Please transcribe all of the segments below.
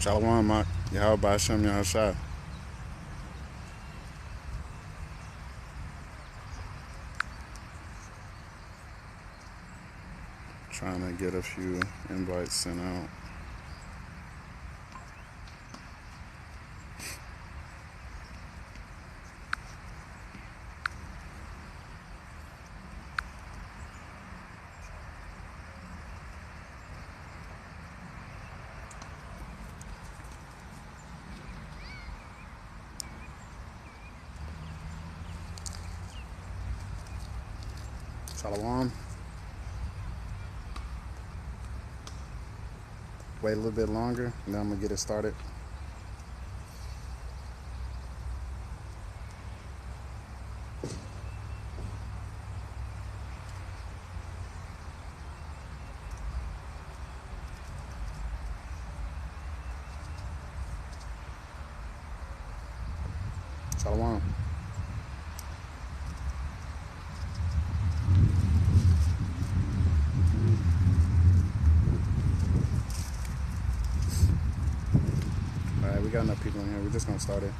Shalom, Mak. Yahweh Hashem Yahushua. Trying to get a few invites sent out. Shalom. Wait a little bit longer, and then I'm going to get it started. Shalom. Alright, we got enough people in here. We're just going to start it.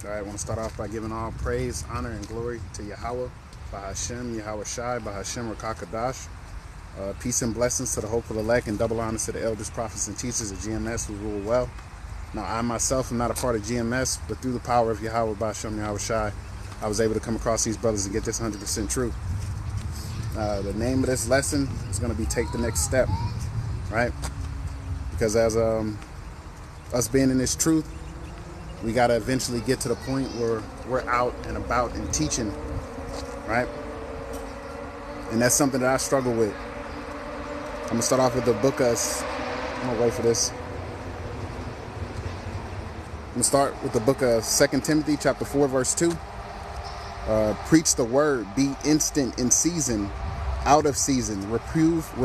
Alright, I want to start off by giving all praise, honor, and glory to Yahweh, Bahashem, Yahweh Shai, Bahashem, Rakakadash. Peace and blessings to the hopeful elect, and double honors to the elders, prophets, and teachers of GMS who rule well. Now, I myself am not a part of GMS, but through the power of Yahweh, Bahashem, Yahweh Shai, I was able to come across these brothers and get this 100% true. The name of this lesson is going to be Take the Next Step, right? Because as us being in this truth, we got to eventually get to the point where we're out and about and teaching, right? And that's something that I struggle with. I'm going to start off with the book of, I'm going to wait for this. I'm going to start with the book of 2 Timothy chapter 4, verse 2. Preach the word, be instant in season, out of season, reprove,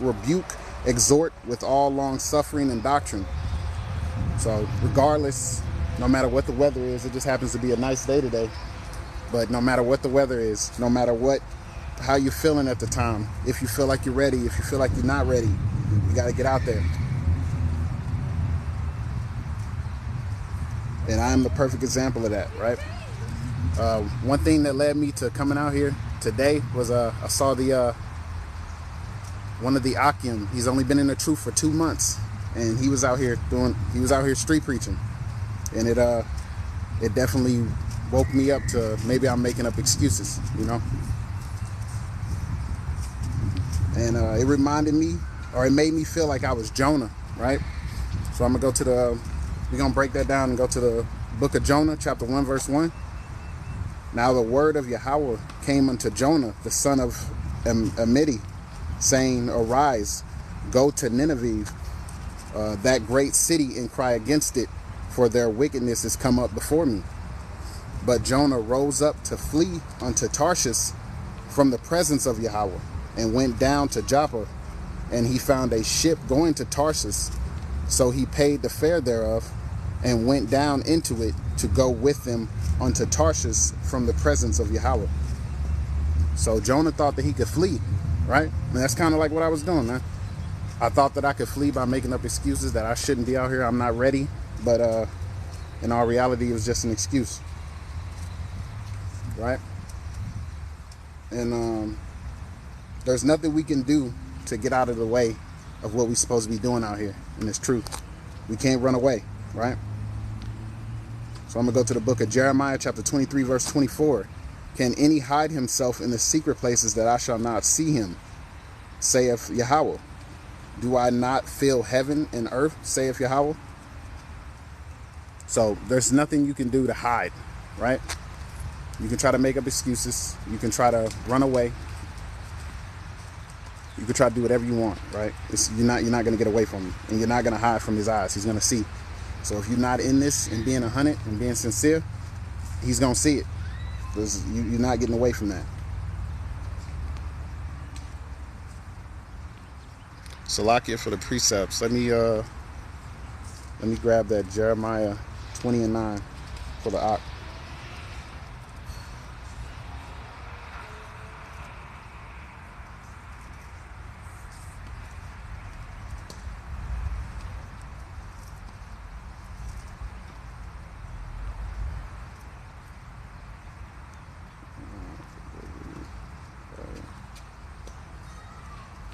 rebuke, exhort with all long suffering and doctrine. So regardless, no matter what the weather is, it just happens to be a nice day today. But no matter what the weather is, no matter how you're feeling at the time, if you feel like you're ready, if you feel like you're not ready, you got to get out there. And I am the perfect example of that, right? One thing that led me to coming out here today was I saw one of the Akim. He's only been in the truth for 2 months, and he was out here street preaching, and it definitely woke me up to maybe I'm making up excuses, you know. And it reminded me, or it made me feel like I was Jonah, right? So I'm gonna go we're gonna break that down and go to the book of Jonah, chapter 1, verse 1. Now the word of Yahweh came unto Jonah, the son of Amittai, saying, Arise, go to Nineveh, that great city, and cry against it, for their wickedness is come up before me. But Jonah rose up to flee unto Tarshish from the presence of Yahweh, and went down to Joppa, and he found a ship going to Tarshish. So he paid the fare thereof, and went down into it to go with them unto Tarshish from the presence of Yahweh. So Jonah thought that he could flee, right? And that's kind of like what I was doing, man. I thought that I could flee by making up excuses that I shouldn't be out here, I'm not ready. But in all reality, it was just an excuse, right? And there's nothing we can do to get out of the way of what we're supposed to be doing out here in this truth. We can't run away, right? So I'm going to go to the book of Jeremiah, chapter 23, verse 24. Can any hide himself in the secret places that I shall not see him, saith Yahweh? Do I not fill heaven and earth, saith Yahweh? So there's nothing you can do to hide, right? You can try to make up excuses. You can try to run away. You can try to do whatever you want, right? You're not going to get away from him, and you're not going to hide from his eyes. He's going to see. So if you're not in this and being 100 and being sincere, he's going to see it. Because you're not getting away from that. Salakia for the precepts. Let me grab that Jeremiah 20 and 9 for the Ak.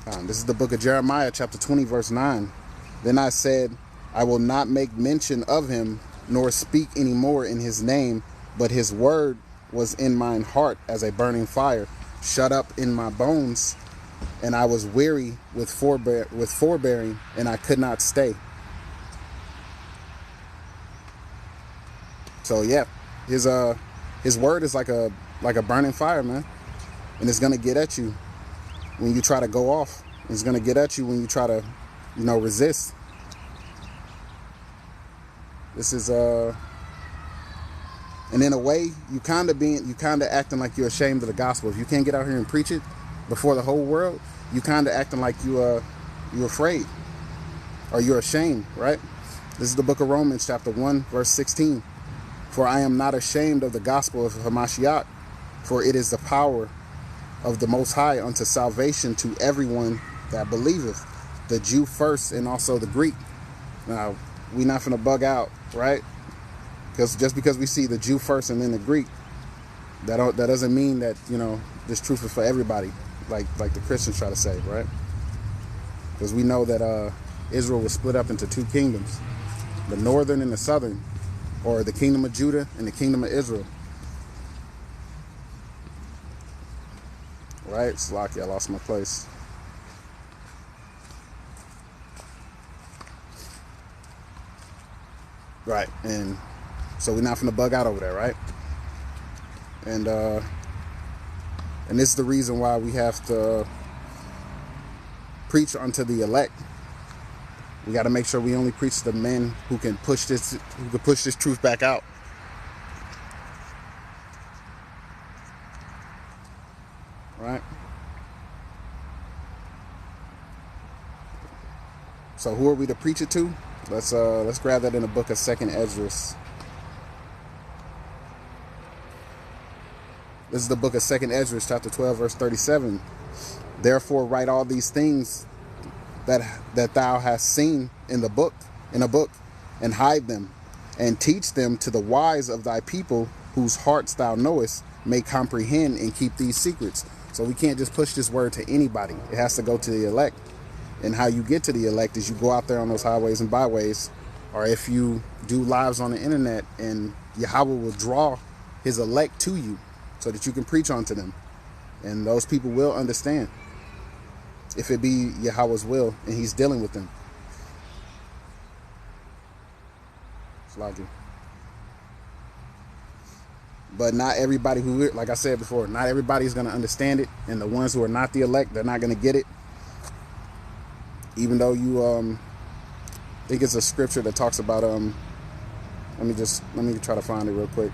This is the book of Jeremiah, chapter 20, verse 9. Then I said, I will not make mention of him, nor speak any more in his name, but his word was in mine heart as a burning fire, shut up in my bones, and I was weary with forbearing, and I could not stay. So yeah, his word is like a burning fire, man, and it's gonna get at you when you try to go off. It's gonna get at you when you try to, resist. This is and in a way, you kind of acting like you're ashamed of the gospel. If you can't get out here and preach it before the whole world, you kind of acting like you're afraid or you're ashamed, right? This is the book of Romans, chapter 1, verse 16. For I am not ashamed of the gospel of Hamashiach, for it is the power of the Most High unto salvation to everyone that believeth, the Jew first and also the Greek. Now, we not finna bug out, right? Because just because we see the Jew first and then the Greek, that doesn't mean that, this truth is for everybody, like the Christians try to say, right? Because we know that Israel was split up into two kingdoms, the northern and the southern, or the kingdom of Judah and the kingdom of Israel. Right? Slacky, I lost my place. Right, and so we're not finna bug out over there, right? And this is the reason why we have to preach unto the elect. We got to make sure we only preach to the men who can push this truth back out. Right? So who are we to preach it to? Let's grab that in the book of 2nd Esdras. This is the book of 2nd Esdras, chapter 12, verse 37. Therefore write all these things that thou hast seen in a book, and hide them, and teach them to the wise of thy people, whose hearts thou knowest, may comprehend and keep these secrets. So we can't just push this word to anybody. It has to go to the elect. And how you get to the elect is you go out there on those highways and byways, or if you do lives on the internet, and Yahweh will draw his elect to you so that you can preach unto them. And those people will understand, if it be Yahweh's will and he's dealing with them. It's logic. But not everybody like I said before, not everybody is going to understand it. And the ones who are not the elect, they're not going to get it. Even though you think it's a scripture that talks about let me try to find it real quick.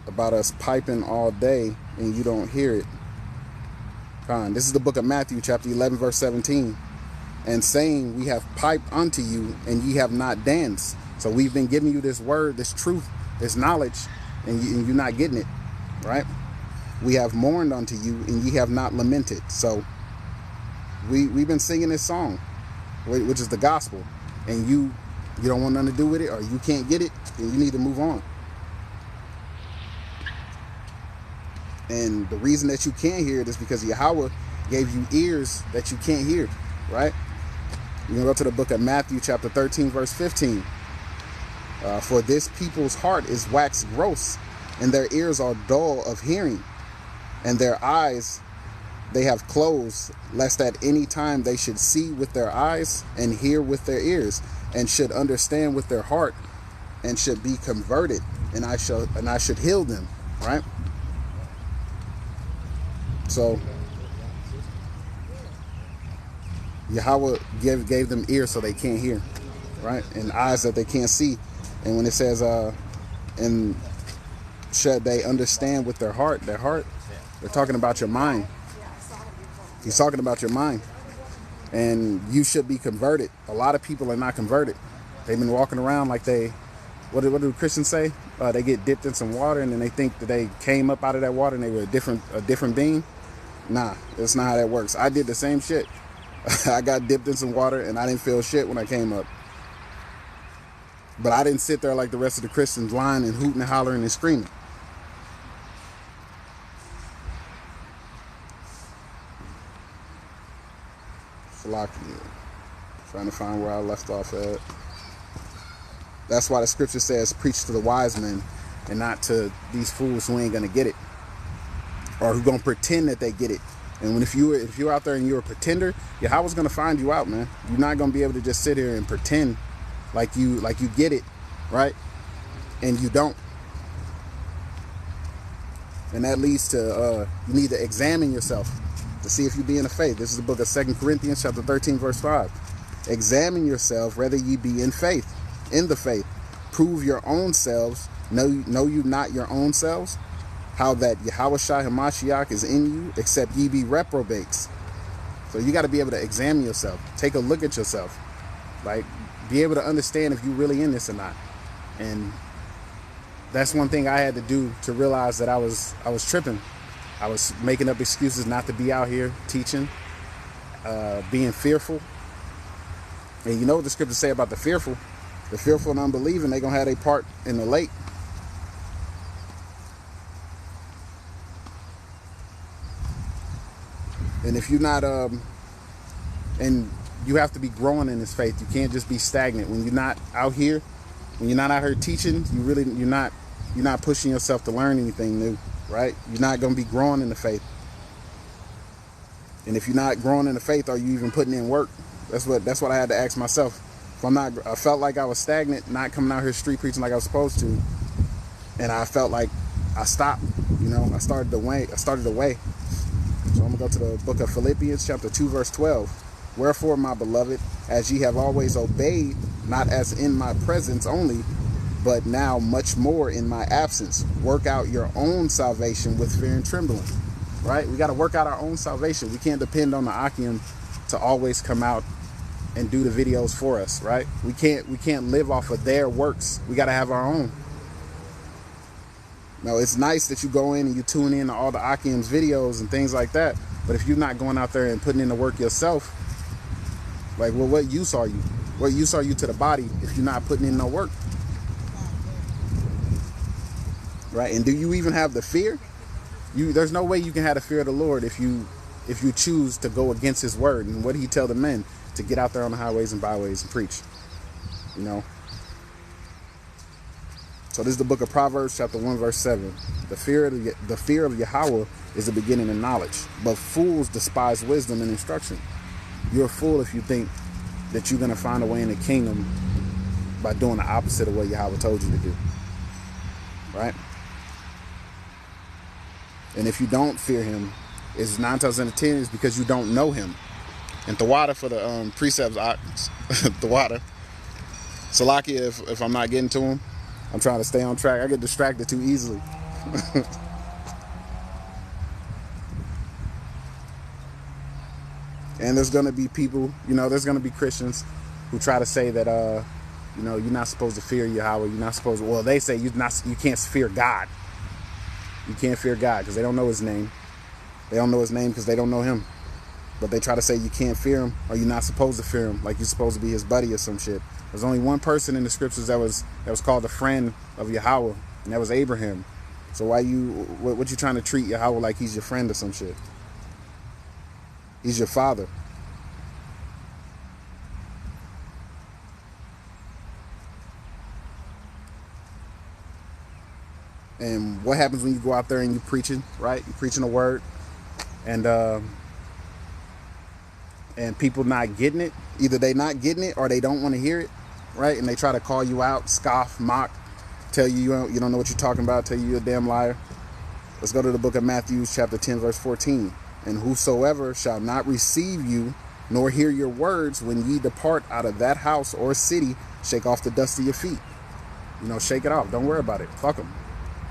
About us piping all day and you don't hear it. This is the book of Matthew, chapter 11, verse 17. And saying, we have piped unto you, and ye have not danced. So we've been giving you this word, this truth, this knowledge, and you're not getting it, right? We have mourned unto you, and ye have not lamented. So we've been singing this song, which is the gospel, and you don't want nothing to do with it, or you can't get it, then you need to move on. And the reason that you can't hear it is because Yahweh gave you ears that you can't hear, right? You're going to go to the book of Matthew, chapter 13, verse 15. For this people's heart is waxed gross, and their ears are dull of hearing, and their eyes they have closed, lest at any time they should see with their eyes, and hear with their ears, and should understand with their heart, and should be converted, and I should heal them, right? So Yahweh gave them ears so they can't hear, right? And eyes that they can't see. And when it says, and should they understand with their heart, they're talking about your mind. He's talking about your mind. And you should be converted. A lot of people are not converted. They've been walking around like what do Christians say? They get dipped in some water and then they think that they came up out of that water and they were a different being. Nah, that's not how that works. I did the same shit. I got dipped in some water and I didn't feel shit when I came up. But I didn't sit there like the rest of the Christians lying and hooting and hollering and screaming. Salakia. Trying to find where I left off at. That's why the scripture says, preach to the wise men and not to these fools who ain't going to get it, or who going to pretend that they get it. And if you're out there and you're a pretender, Yahweh's going to find you out, man. You're not going to be able to just sit here and pretend like you get it, right? And you don't. And that leads to you need to examine yourself to see if you be in the faith. This is the book of 2 Corinthians chapter 13, verse 5. Examine yourself whether ye be in faith, in the faith. Prove your own selves. Know you not your own selves? How that Yahushua Hamashiach is in you, except ye be reprobates. So you got to be able to examine yourself. Take a look at yourself. Like, be able to understand if you really in this or not. And that's one thing I had to do to realize that I was tripping. I was making up excuses not to be out here teaching, being fearful. And you know what the scriptures say about the fearful? The fearful and unbelieving, they're going to have their part in the lake. And if you're not, and you have to be growing in this faith. You can't just be stagnant. When you're not out here, when you're not out here teaching, you're not pushing yourself to learn anything new, right? You're not going to be growing in the faith. And if you're not growing in the faith, are you even putting in work? That's what I had to ask myself. If I felt like I was stagnant, not coming out here street preaching like I was supposed to, and I felt like I stopped. I started the way. So I'm going to go to the book of Philippians chapter 2, verse 12. Wherefore, my beloved, as ye have always obeyed, not as in my presence only, but now much more in my absence, work out your own salvation with fear and trembling. Right? We got to work out our own salvation. We can't depend on the Akim to always come out and do the videos for us, right? We can't live off of their works. We got to have our own. No, it's nice that you go in and you tune in to all the Akim's videos and things like that. But if you're not going out there and putting in the work yourself, like, well, what use are you? What use are you to the body if you're not putting in no work? Right? And do you even have the fear? There's no way you can have the fear of the Lord if you choose to go against his word. And what did he tell the men? To get out there on the highways and byways and preach. So this is the book of Proverbs chapter 1 verse 7. The fear of Yahweh is the beginning of knowledge, but fools despise wisdom and instruction. You're a fool if you think that you're going to find a way in the kingdom by doing the opposite of what Yahweh told you to do. Right? And if you don't fear him, it's 9 times out of 10 is because you don't know him. And Thawada for the precepts, Thawada. Salakia, if I'm not getting to him, I'm trying to stay on track. I get distracted too easily. And there's going to be people, there's going to be Christians who try to say that, you're not supposed to fear Yahweh. You're not supposed to, well, they say you can't fear God. You can't fear God because they don't know his name. They don't know his name because they don't know him. But they try to say you can't fear him or you're not supposed to fear him, like you're supposed to be his buddy or some shit. There's only one person in the scriptures that was called a friend of Yahweh, and that was Abraham. So what you trying to treat Yahweh like he's your friend or some shit? He's your father. And what happens when you go out there and you're preaching, right? You're preaching the word, and people not getting it. Either they not getting it or they don't want to hear it, right? And they try to call you out, scoff, mock, tell you you don't know what you're talking about, tell you you're a damn liar. Let's go to the book of Matthew chapter 10 verse 14. And whosoever shall not receive you nor hear your words when ye depart out of that house or city, shake off the dust of your feet. Shake it off. Don't worry about it. Fuck them.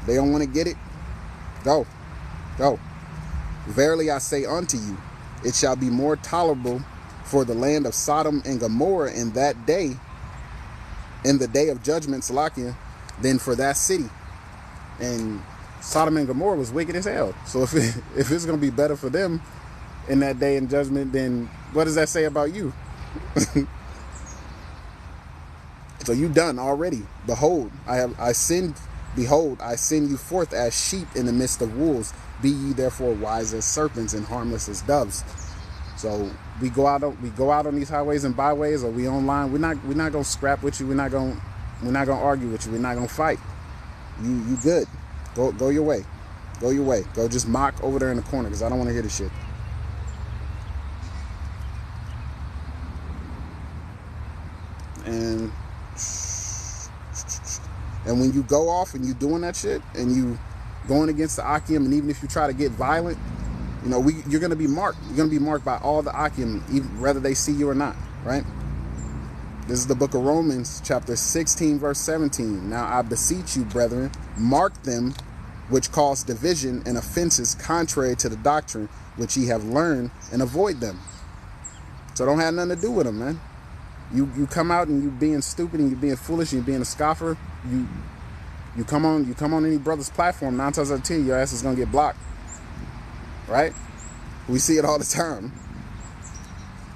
They don't want to get it. Go. Verily I say unto you, it shall be more tolerable for the land of Sodom and Gomorrah in that day, in the day of judgment, Salakia, than for that city. And Sodom and Gomorrah was wicked as hell. So if it's going to be better for them in that day in judgment, then what does that say about you? So you done already. Behold, I send you forth as sheep in the midst of wolves. Be ye therefore wise as serpents and harmless as doves. So we go out on these highways and byways, or we online. We're not gonna scrap with you. We're not gonna argue with you. We're not gonna fight. You good. Go your way. Go your way. Go just mock over there in the corner, because I don't want to hear this shit. And when you go off and you doing that shit and you going against the Akim, and even if you try to get violent, you know, you're going to be marked. You're going to be marked by all the Akim, even whether they see you or not, right? This is the book of Romans, chapter 16, verse 17. Now I beseech you, brethren, mark them which cause division and offenses contrary to the doctrine which ye have learned, and avoid them. So don't have nothing to do with them, man. You come out and you being stupid and you being foolish and you being a scoffer. You come on any brother's platform, 9 times out of 10 your ass is gonna get blocked, right? We see it all the time.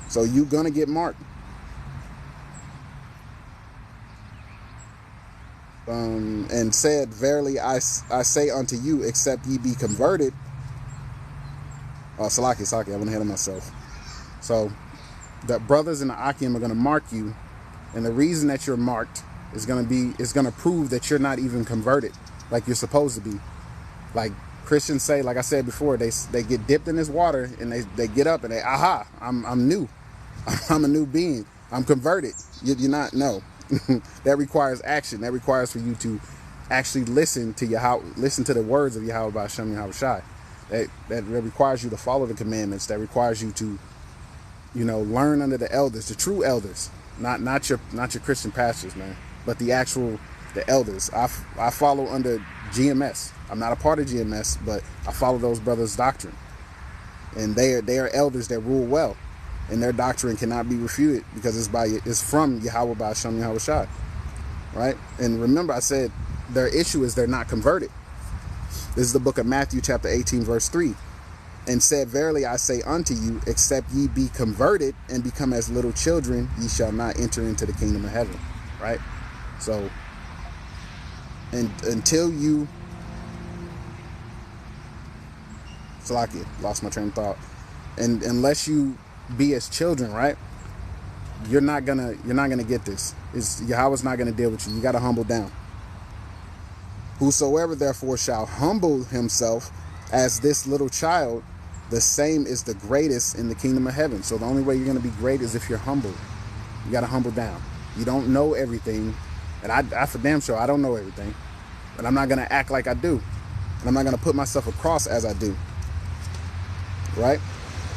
So you gonna get marked. And said, verily I say unto you, except ye be converted. Salaki, I went ahead of myself. So the brothers in the Akim are going to mark you, and the reason that you're marked is going to prove that you're not even converted like you're supposed to be. Like Christians say, like I said before, they get dipped in this water and they get up and I'm new. I'm a new being. I'm converted. You're not. No. That requires action. That requires for you to actually listen to the words of Yahweh Ba'ashem Yahweh Shai. That requires you to follow the commandments. That requires you to, learn under the elders, the true elders, not your Christian pastors, man, but the elders. I follow under GMS. I'm not a part of GMS, but I follow those brothers' doctrine, and they are elders that rule well. And their doctrine cannot be refuted because it's from Yahweh Ba'ashem Yahweh Shai, right? And remember, I said their issue is they're not converted. This is the book of Matthew, chapter 18, verse 3. And said, verily I say unto you, except ye be converted and become as little children, ye shall not enter into the kingdom of heaven, right? So, and until you, Salaki, lost my train of thought, and unless you be as children, right? You're not gonna get this. Yahweh's not gonna deal with you. You gotta humble down. Whosoever therefore shall humble himself as this little child, the same is the greatest in the kingdom of heaven. So the only way you're gonna be great is if you're humble. You gotta humble down. You don't know everything, and I for damn sure I don't know everything, but I'm not gonna act like I do, and I'm not gonna put myself across as I do, right?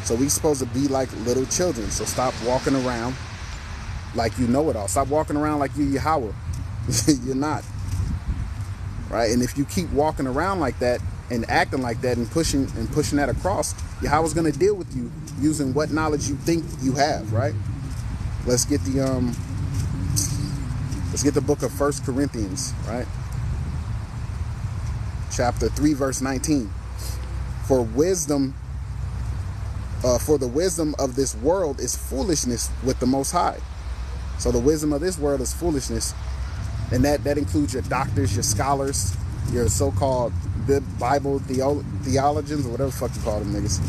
So we're supposed to be like little children. So stop walking around like you know it all. Stop walking around like you're Yahweh. You're not. Right? And if you keep walking around like that and acting like that and pushing that across, Yahweh's going to deal with you using what knowledge you think you have, right? Let's get the book of 1 Corinthians, right? Chapter 3, verse 19. For the wisdom of this world is foolishness with the Most High. So the wisdom of this world is foolishness. And that includes your doctors, your scholars, your so-called Bible theologians, or whatever the fuck you call them niggas.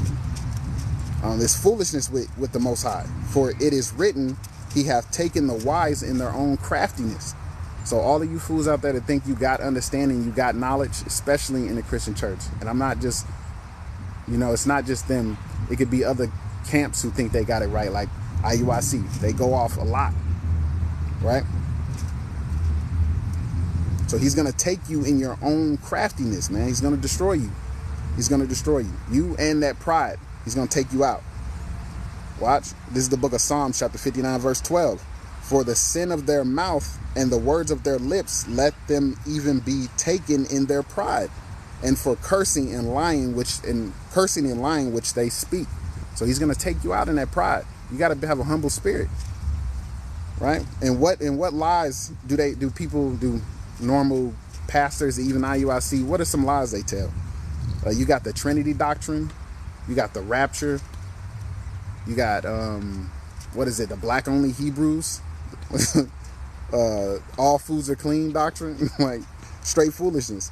It's foolishness with the Most High. For it is written, he hath taken the wise in their own craftiness. So all of you fools out there that think you got understanding, you got knowledge, especially in the Christian church. And I'm not just, it's not just them. It could be other camps who think they got it right, like IUIC. They go off a lot, right? So he's going to take you in your own craftiness, man. He's going to destroy you. He's going to destroy you. You and that pride. He's going to take you out. Watch. This is the book of Psalms, chapter 59, verse 12. For the sin of their mouth and the words of their lips, let them even be taken in their pride. And for cursing and lying which they speak. So he's going to take you out in that pride. You got to have a humble spirit, right? And what lies do normal pastors, even IUIC, what are some lies they tell? You got the Trinity doctrine, you got the rapture, you got the black only Hebrews, all foods are clean doctrine, like straight foolishness.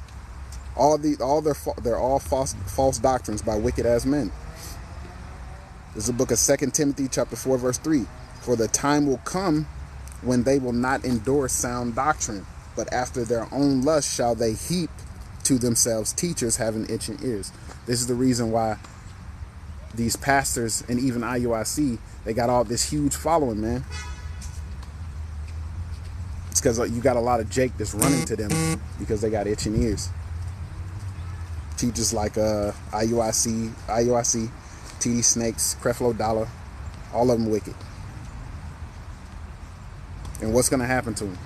They're all false doctrines by wicked ass men. This is the book of 2 Timothy chapter 4, verse 3. For the time will come when they will not endure sound doctrine, but after their own lust shall they heap to themselves teachers having itching ears. This is the reason why these pastors and even IUIC, they got all this huge following, man. It's because you got a lot of Jake that's running to them because they got itching ears. Teachers like IUIC, TD Snakes, Creflo Dollar, all of them wicked. And what's going to happen to them,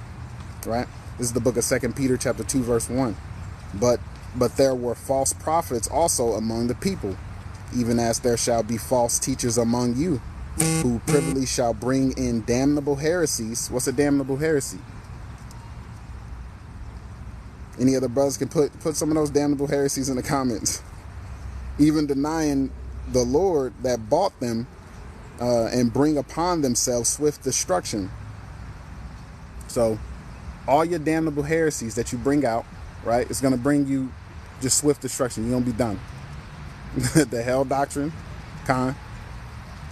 right? This is the book of 2 Peter chapter 2, verse 1. But there were false prophets also among the people, even as there shall be false teachers among you, who privily shall bring in damnable heresies. What's a damnable heresy? Any other brothers can put some of those damnable heresies in the comments. Even denying the Lord that bought them, and bring upon themselves swift destruction. So all your damnable heresies that you bring out, right, it's going to bring you just swift destruction. You're going to be done. The hell doctrine,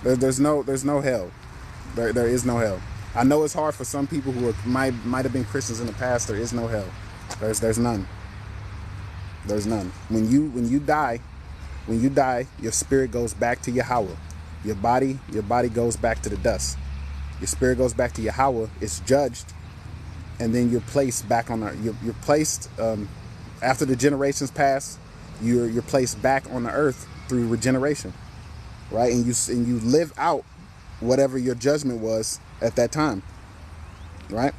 there's no hell. There is no hell. I know it's hard for some people who might have been Christians in the past. There is no hell. There's none. There's none. When you die, your spirit goes back to Yahweh. Your body goes back to the dust. Your spirit goes back to Yahweh. It's judged, and then you're placed back on the. You're placed after the generations pass. You're placed back on the earth through regeneration, right? And you live out whatever your judgment was at that time, right?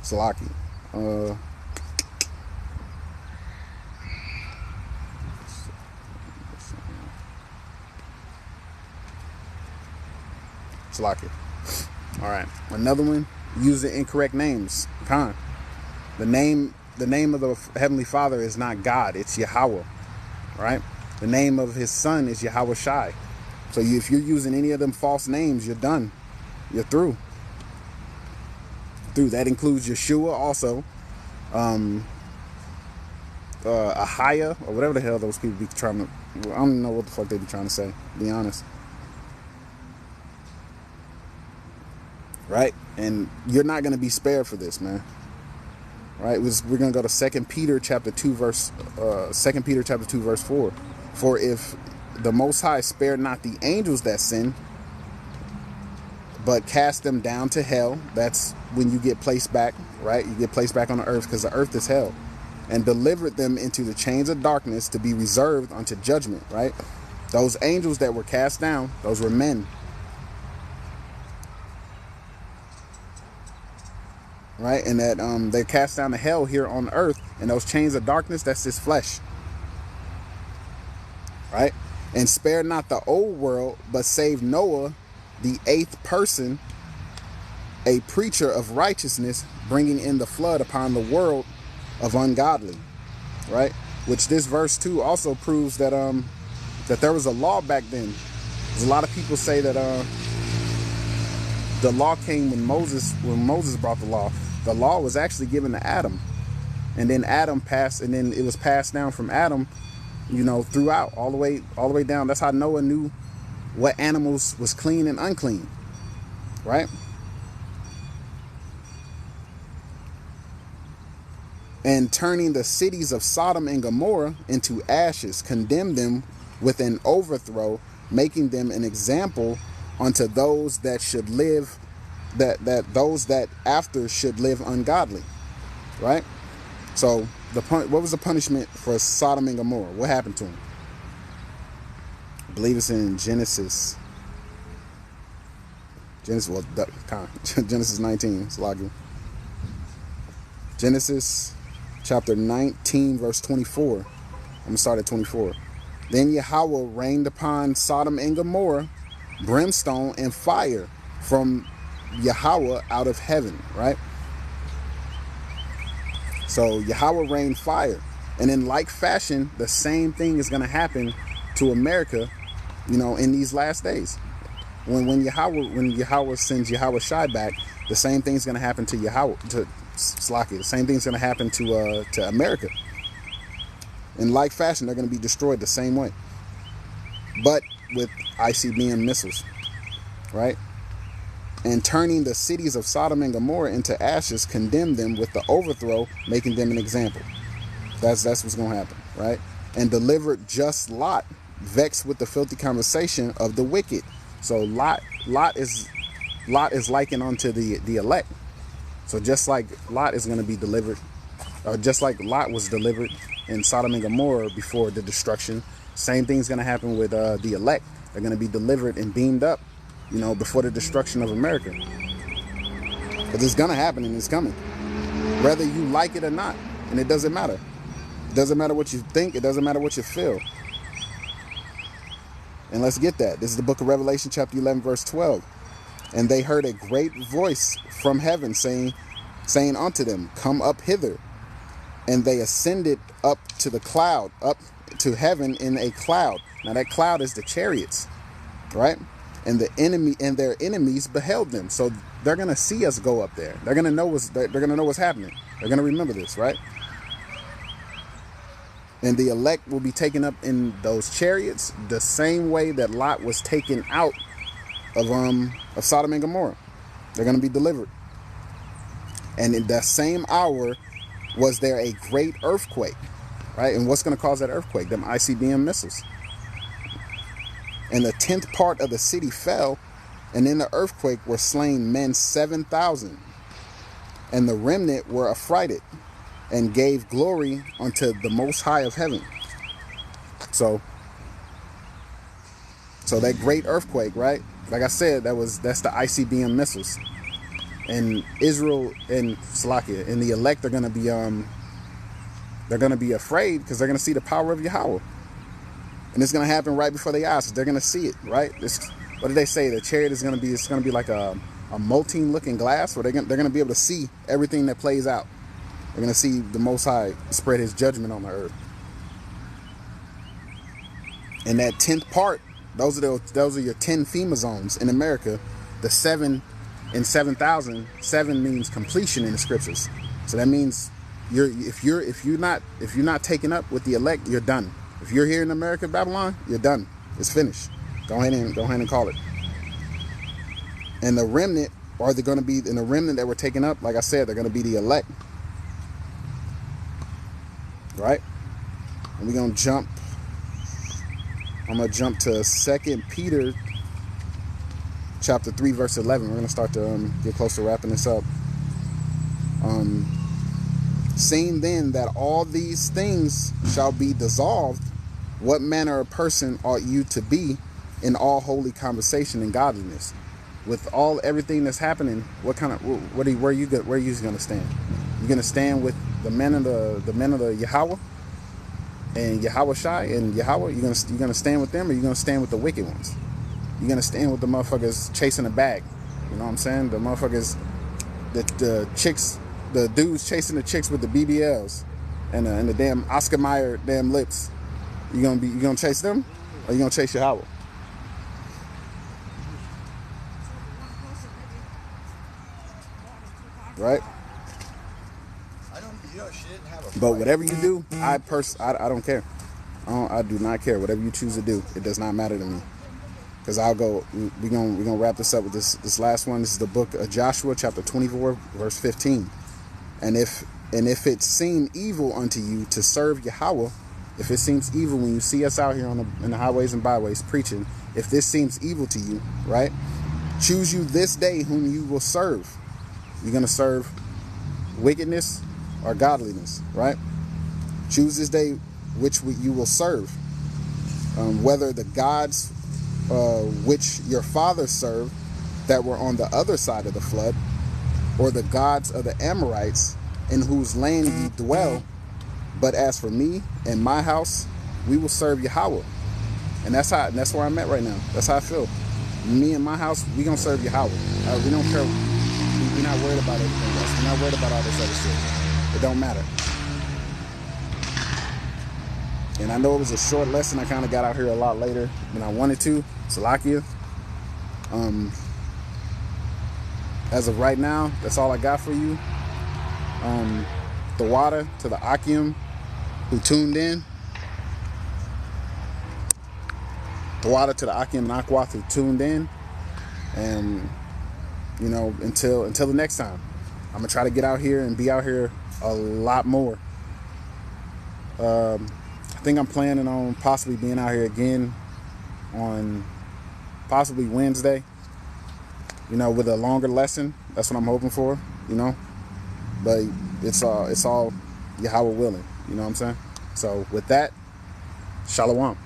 Salaki. Salaki. All right. Another one, using incorrect names. The name of the Heavenly Father is not God, it's Yahweh. Right? The name of his son is Yahweh Shai. So if you're using any of them false names, you're done. You're through. That includes Yeshua also. Ahia, or whatever the hell those people be trying to. I don't even know what the fuck they be trying to say, to be honest. Right? And you're not going to be spared for this, man. Right? We're going to go to 2 Peter chapter 2 verse 4. For if the Most High spared not the angels that sin, but cast them down to hell. That's when you get placed back, right? You get placed back on the earth, because the earth is hell. And delivered them into the chains of darkness to be reserved unto judgment, right? Those angels that were cast down, those were men. Right? And that they're cast down to hell here on earth. And those chains of darkness, that's his flesh. Right? And spare not the old world, but save Noah, the 8th person, a preacher of righteousness, bringing in the flood upon the world of ungodly, right? Which this verse too also proves that that there was a law back then. There's a lot of people say that the law came when Moses brought the law. The law was actually given to Adam, and then Adam passed, and then it was passed down from Adam, throughout all the way down. That's how Noah knew what animals was clean and unclean, right? And turning the cities of Sodom and Gomorrah into ashes, condemned them with an overthrow, making them an example unto those that should live, that those that after should live ungodly, right? So what was the punishment for Sodom and Gomorrah? What happened to them? I believe it's in Genesis 19. It's loggy. Genesis chapter 19, verse 24. I'm going to start at 24. Then Yahweh rained upon Sodom and Gomorrah brimstone and fire from Yahweh out of heaven, right? So Yahweh rained fire. And in like fashion, the same thing is going to happen to America, in these last days. When Yahweh sends Yahweh Shai back, the same thing's going to happen to Yahweh, to Slakia. The same thing's going to happen to America. In like fashion, they're going to be destroyed the same way, but with ICBM missiles, right? And turning the cities of Sodom and Gomorrah into ashes, condemn them with the overthrow, making them an example. That's what's going to happen, right? And delivered just Lot, vexed with the filthy conversation of the wicked. So Lot is likened unto the elect. So just like Lot is going to be delivered, or just like Lot was delivered in Sodom and Gomorrah before the destruction, same thing's going to happen with the elect. They're going to be delivered and beamed up, before the destruction of America. But it's going to happen, and it's coming, whether you like it or not. And it doesn't matter. It doesn't matter what you think. It doesn't matter what you feel. And let's get that. This is the book of Revelation, chapter 11, verse 12. And they heard a great voice from heaven saying unto them, come up hither. And they ascended up to the cloud, up to heaven in a cloud. Now that cloud is the chariots, right? And the enemy and their enemies beheld them. So they're gonna see us go up there. They're gonna know what's happening. They're gonna remember this, right? And the elect will be taken up in those chariots the same way that Lot was taken out of Sodom and Gomorrah. They're gonna be delivered. And in that same hour was there a great earthquake, right? And what's gonna cause that earthquake? Them ICBM missiles. And the 10th part of the city fell, and in the earthquake were slain men 7,000. And the remnant were affrighted, and gave glory unto the Most High of heaven. So that great earthquake, right? Like I said, that's the ICBM missiles. And Israel and Slakia and the elect are gonna be they're gonna be afraid because they're gonna see the power of Yahweh. And it's going to happen right before their eyes. They're going to see it, right? What did they say? The chariot is going to be, it's going to be like a molten looking glass where they're going to be able to see everything that plays out. They're going to see the Most High spread his judgment on the earth. And that 10th part, those are your 10 FEMA zones in America. The 7 and 7,000, 7 means completion in the scriptures. So that means if you're not taken up with the elect, you're done. If you're here in America, Babylon, you're done. It's finished. Go ahead and call it. And the remnant, or they're going to be in the remnant that were taken up, like I said, they're going to be the elect. Right? And we're going to jump. I'm going to jump to 2 Peter chapter 3, verse 11. We're going to start to get close to wrapping this up. Seeing then that all these things shall be dissolved, what manner of person ought you to be in all holy conversation and godliness? With everything that's happening, where are you going to stand? You're going to stand with the men of the Yahweh and Yahweh Shai and Yahweh. You're going to stand with them, or you're going to stand with the wicked ones? You're going to stand with the motherfuckers chasing a bag. You know what I'm saying? The motherfuckers, the chicks. The dudes chasing the chicks with the BBLs and the damn Oscar Mayer damn lips. You gonna chase them, or you gonna chase Yahweh? Right? But whatever you do, I don't care. I do not care. Whatever you choose to do, it does not matter to me. Because we're gonna wrap this up with this last one. This is the book of Joshua, chapter 24, verse 15. And if it seem evil unto you to serve Yahweh, if it seems evil when you see us out here in the highways and byways preaching, if this seems evil to you, right? Choose you this day whom you will serve. You're going to serve wickedness or godliness, right? Choose this day which you will serve. Whether the gods which your fathers served that were on the other side of the flood, or the gods of the Amorites in whose land ye dwell. But as for me and my house, we will serve Yahweh. And that's where I'm at right now. That's how I feel. Me and my house, we gonna serve Yahweh. We don't care. We're not worried about everything else. We're not worried about all this other shit. It don't matter. And I know it was a short lesson. I kind of got out here a lot later than I wanted to. Salakia. as of right now, that's all I got for you. The water to the Akim who tuned in. The water to the Akim and Aquath who tuned in. And, you know, until the next time, I'm going to try to get out here and be out here a lot more. I think I'm planning on possibly being out here again on possibly Wednesday, you know, with a longer lesson. That's what I'm hoping for, you know. But it's all Yahweh willing, you know what I'm saying? So with that, Shalom.